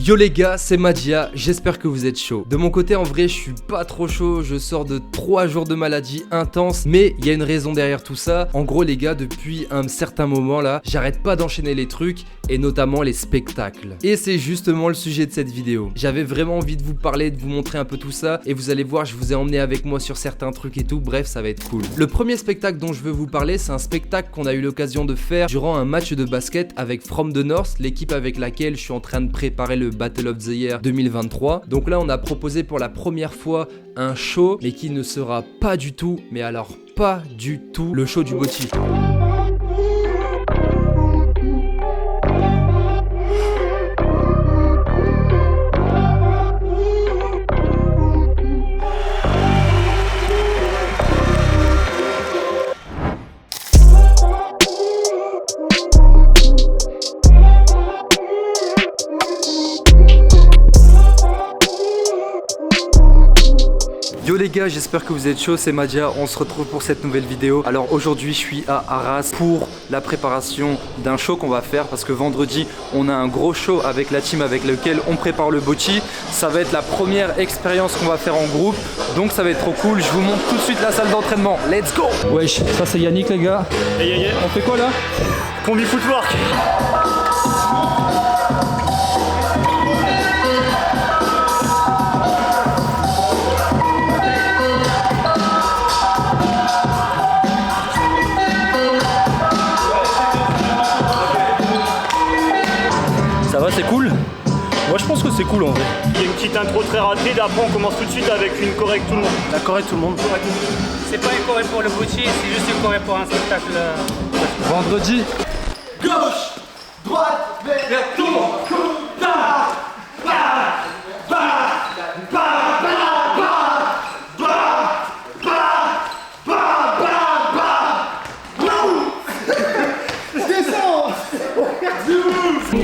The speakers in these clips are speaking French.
Yo les gars, c'est Madia, j'espère que vous êtes chaud. De mon côté en vrai je suis pas trop chaud, je sors de 3 jours de maladie intense, mais il y a une raison derrière tout ça. En gros les gars, depuis un certain moment là, j'arrête pas d'enchaîner les trucs et notamment les spectacles. Et c'est justement le sujet de cette vidéo. J'avais vraiment envie de vous parler, de vous montrer un peu tout ça et vous allez voir, je vous ai emmené avec moi sur certains trucs et tout, bref ça va être cool. Le premier spectacle dont je veux vous parler, c'est un spectacle qu'on a eu l'occasion de faire durant un match de basket avec From the North, l'équipe avec laquelle je suis en train de préparer le Battle of the Year 2023. Donc là on a proposé pour la première fois un show, mais qui ne sera pas du tout, mais alors pas du tout, le show du Botti. Yo les gars, j'espère que vous êtes chauds, c'est Madia, on se retrouve pour cette nouvelle vidéo. Alors aujourd'hui je suis à Arras pour la préparation d'un show qu'on va faire, parce que vendredi on a un gros show avec la team avec lequel on prépare le Botti. Ça va être la première expérience qu'on va faire en groupe, donc ça va être trop cool. Je vous montre tout de suite la salle d'entraînement, let's go. Wesh, ça c'est Yannick les gars. Hey. On fait quoi là? Combi footwork. Ça va, c'est cool? Moi je pense que c'est cool en vrai. Il y a une petite intro très rapide, après on commence tout de suite avec une correcte tout le monde. La correcte tout le monde. C'est pas une correcte pour le Botti, c'est juste une correcte pour un spectacle. Vendredi. Gauche, droite, vers tout.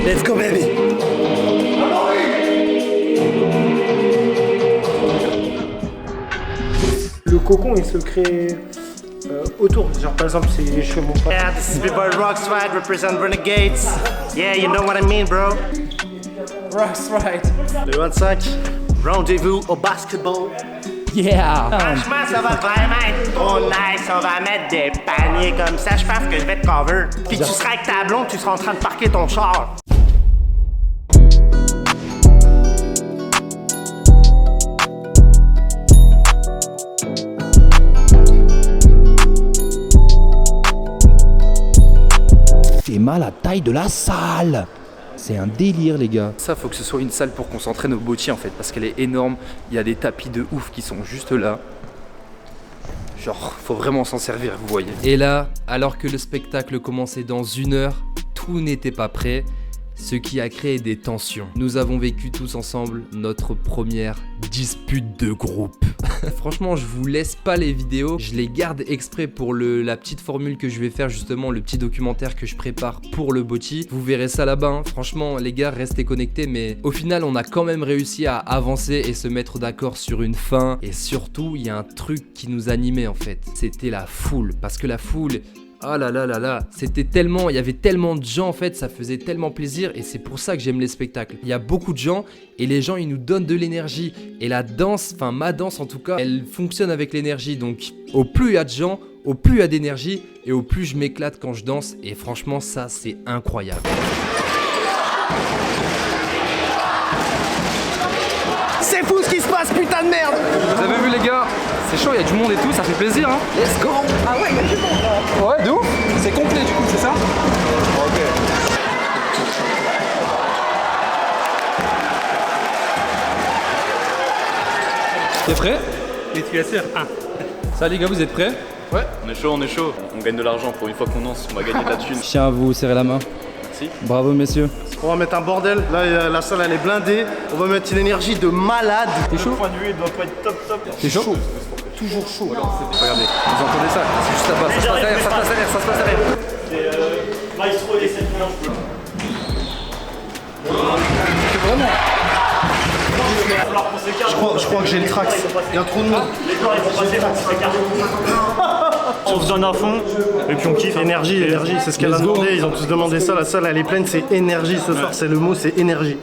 Let's go baby. Le cocon il se crée autour, genre par exemple c'est les cheveux mon frère. Yeah, this is B-Boy Rocksride, represent Renegades. Yeah, you know what I mean, bro. Rocksride. Le 25, rendez-vous au basketball. Yeah. Franchement, ça va vraiment être trop nice. On va mettre des paniers comme ça. Je pense que je vais te cover. Puis tu seras avec ta blonde, tu seras en train de parquer ton char. C'est mal la taille de la salle. C'est un délire les gars. Ça faut que ce soit une salle pour qu'on s'entraîne au Botti en fait, parce qu'elle est énorme. Il y a des tapis de ouf qui sont juste là. Genre faut vraiment s'en servir, vous voyez. Et là, alors que le spectacle commençait dans 1 heure, tout n'était pas prêt, ce qui a créé des tensions. Nous avons vécu tous ensemble notre première dispute de groupe. Franchement, je vous laisse pas les vidéos, je les garde exprès pour la petite formule que je vais faire justement, le petit documentaire que je prépare pour le Botti. Vous verrez ça là-bas, hein. Franchement les gars, restez connectés, mais au final on a quand même réussi à avancer et se mettre d'accord sur une fin. Et surtout, il y a un truc qui nous animait en fait, c'était la foule, parce que la foule... Oh là là là là, c'était tellement, il y avait tellement de gens en fait, ça faisait tellement plaisir et c'est pour ça que j'aime les spectacles. Il y a beaucoup de gens et les gens ils nous donnent de l'énergie et la danse, enfin ma danse en tout cas, elle fonctionne avec l'énergie, donc au plus il y a de gens, au plus il y a d'énergie et au plus je m'éclate quand je danse et franchement ça c'est incroyable. C'est fou ce qui se passe, putain de merde! Vous avez vu les gars, c'est chaud, il y a du monde et tout, ça fait plaisir hein. Let's go! Ah ouais, il y a du monde là! Ouais, de ouf. C'est complet du coup, c'est ça? Ok. T'es prêt? Et tu es sûr? Ça les gars, vous êtes prêts? Ouais. On est chaud. On gagne de l'argent pour une fois qu'on danse, on va gagner de la thune. Je tiens à vous serrer la main. Merci. Bravo messieurs. On va mettre un bordel, là la salle elle est blindée. On va mettre une énergie de malade. T'es chaud? Le point de vue il doit pas être top. T'es chaud? Toujours chaud. Regardez, vous entendez ça? C'est juste là-bas, ça se passe derrière, ça se passe derrière, ça se passe derrière. C'est Maestro et 7 millions. C'est vraiment... Je crois que j'ai le trax. Il y a trop de monde. Les joueurs ils vont passer pour se faire. On se donne à fond et puis on kiffe. Énergie, c'est ce qu'elle a demandé. Ils ont tous demandé ça. La salle elle est pleine, c'est énergie ce soir. C'est le mot, c'est énergie.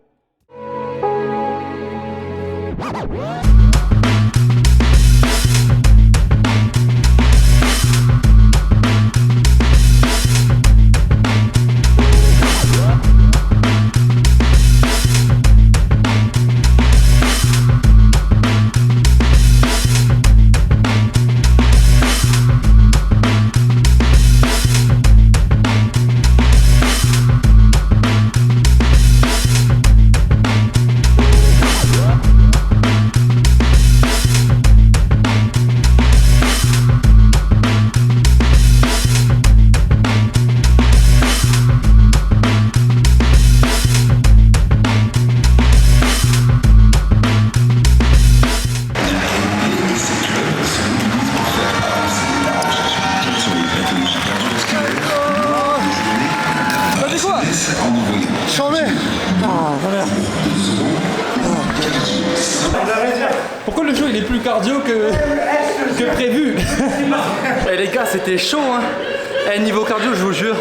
c'était plus cardio que prévu. Et les gars, c'était chaud, hein. Et niveau cardio, je vous jure,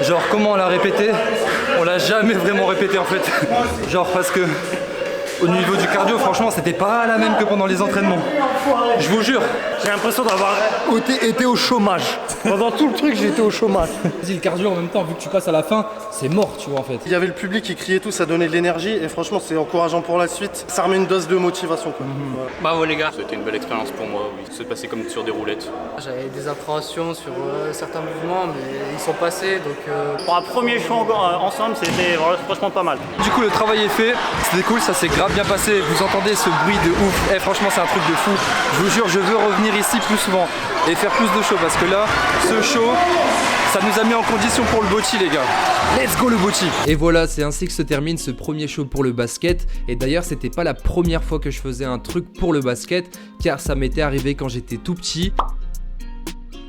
genre comment on l'a répété, on l'a jamais vraiment répété en fait. Genre parce que au niveau du cardio, franchement, c'était pas la même que pendant les entraînements. Je vous jure. J'ai l'impression d'avoir été au chômage. Pendant tout le truc, j'ai été au chômage. Vas-y, le cardio en même temps, vu que tu passes à la fin, c'est mort, tu vois en fait. Il y avait le public qui criait tout, ça donnait de l'énergie et franchement c'est encourageant pour la suite. Ça remet une dose de motivation quoi. Voilà. Bravo les gars. C'était une belle expérience pour moi, oui. C'est passé comme sur des roulettes. J'avais des appréhensions sur certains mouvements, mais ils sont passés, donc... Pour un premier show ensemble, c'était franchement pas mal. Du coup, le travail est fait, c'était cool, ça s'est grave bien passé. Vous entendez ce bruit de ouf. Franchement, c'est un truc de fou. Je vous jure, je veux revenir ici plus souvent et faire plus de shows parce que là, ce show, ça nous a mis en condition pour le bocci, les gars. Let's go le bocci. Et voilà, c'est ainsi que se termine ce premier show pour le basket. Et d'ailleurs, c'était pas la première fois que je faisais un truc pour le basket, car ça m'était arrivé quand j'étais tout petit.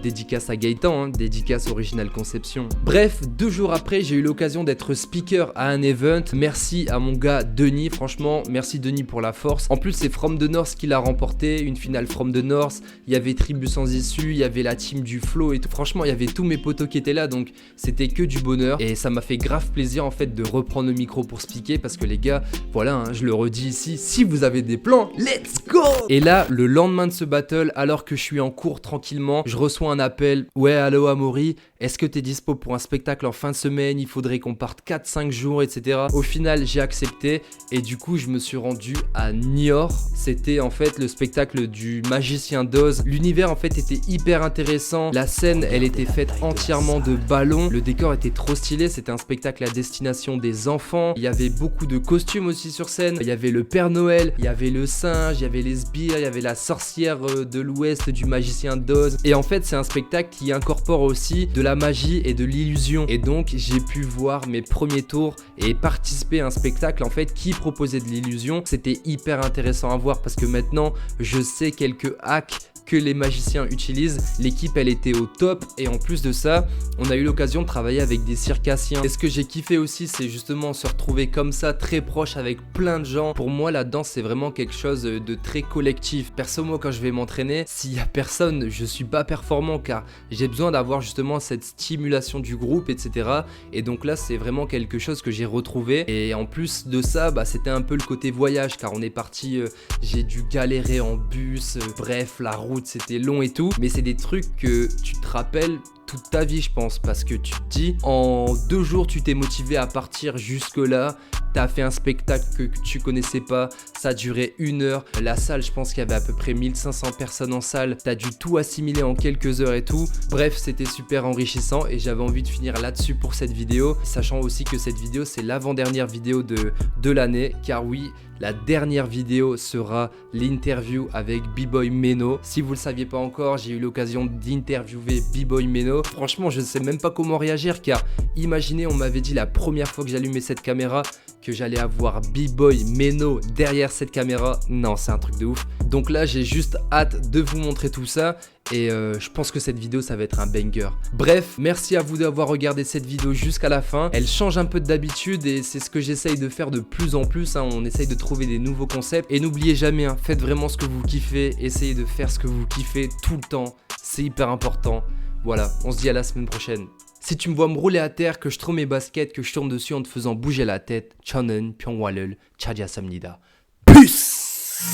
Dédicace à Gaëtan, hein, dédicace Original Conception. Bref, 2 jours après, j'ai eu l'occasion d'être speaker à un event. Merci à mon gars Denis, franchement, merci Denis pour la force. En plus, c'est From the North qui l'a remporté, une finale From the North. Il y avait Tribu Sans Issue, il y avait la team du Flow et tout. Franchement, il y avait tous mes potos qui étaient là, donc c'était que du bonheur. Et ça m'a fait grave plaisir en fait de reprendre le micro pour speaker parce que les gars, voilà, hein, je le redis ici, si vous avez des plans, let's go! Et là, le lendemain de ce battle, alors que je suis en cours tranquillement, je reçois un appel. Ouais, allô Amaury, est-ce que t'es dispo pour un spectacle en fin de semaine? Il faudrait qu'on parte 4-5 jours, etc. Au final, j'ai accepté et du coup, je me suis rendu à Niort. C'était en fait le spectacle du magicien d'Oz. L'univers en fait était hyper intéressant. La scène, elle était faite entièrement de ballons. Le décor était trop stylé. C'était un spectacle à destination des enfants. Il y avait beaucoup de costumes aussi sur scène. Il y avait le Père Noël, il y avait le singe, il y avait les sbires, il y avait la sorcière de l'ouest du magicien d'Oz. Et en fait, c'est un spectacle qui incorpore aussi de la magie et de l'illusion. Et donc, j'ai pu voir mes premiers tours et participer à un spectacle en fait qui proposait de l'illusion. C'était hyper intéressant à voir parce que maintenant, je sais quelques hacks que les magiciens utilisent. L'équipe elle était au top et en plus de ça on a eu l'occasion de travailler avec des circassiens et ce que j'ai kiffé aussi c'est justement se retrouver comme ça très proche avec plein de gens. Pour moi la danse c'est vraiment quelque chose de très collectif. Perso moi quand je vais m'entraîner s'il y a personne je suis pas performant car j'ai besoin d'avoir justement cette stimulation du groupe etc. Et donc là c'est vraiment quelque chose que j'ai retrouvé et en plus de ça bah, c'était un peu le côté voyage car on est parti j'ai dû galérer en bus bref la route c'était long et tout, mais c'est des trucs que tu te rappelles toute ta vie je pense parce que tu te dis en 2 jours tu t'es motivé à partir jusque là, t'as fait un spectacle que tu connaissais pas, ça a duré 1 heure, la salle je pense qu'il y avait à peu près 1500 personnes en salle, t'as dû tout assimiler en quelques heures et tout, bref c'était super enrichissant et j'avais envie de finir là-dessus pour cette vidéo, sachant aussi que cette vidéo c'est l'avant-dernière vidéo de l'année car oui la dernière vidéo sera l'interview avec B-Boy Meno. Si vous le saviez pas encore, j'ai eu l'occasion d'interviewer B-Boy Meno. Franchement, je ne sais même pas comment réagir car imaginez, on m'avait dit la première fois que j'allumais cette caméra que j'allais avoir B-Boy Meno derrière cette caméra. Non, c'est un truc de ouf. Donc là, j'ai juste hâte de vous montrer tout ça. Et je pense que cette vidéo ça va être un banger. Bref, merci à vous d'avoir regardé cette vidéo jusqu'à la fin. Elle change un peu d'habitude et c'est ce que j'essaye de faire de plus en plus hein. On essaye de trouver des nouveaux concepts. Et n'oubliez jamais, hein, faites vraiment ce que vous kiffez. Essayez de faire ce que vous kiffez tout le temps. C'est hyper important. Voilà, on se dit à la semaine prochaine. Si tu me vois me rouler à terre, que je trouve mes baskets, que je tourne dessus en te faisant bouger la tête, Chanen, Pyongwalul, Chadia Samnida. Peace.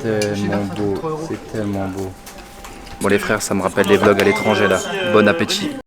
Tellement beau, c'est tellement beau. Bon les frères, ça me rappelle les vlogs à l'étranger là. Bon appétit.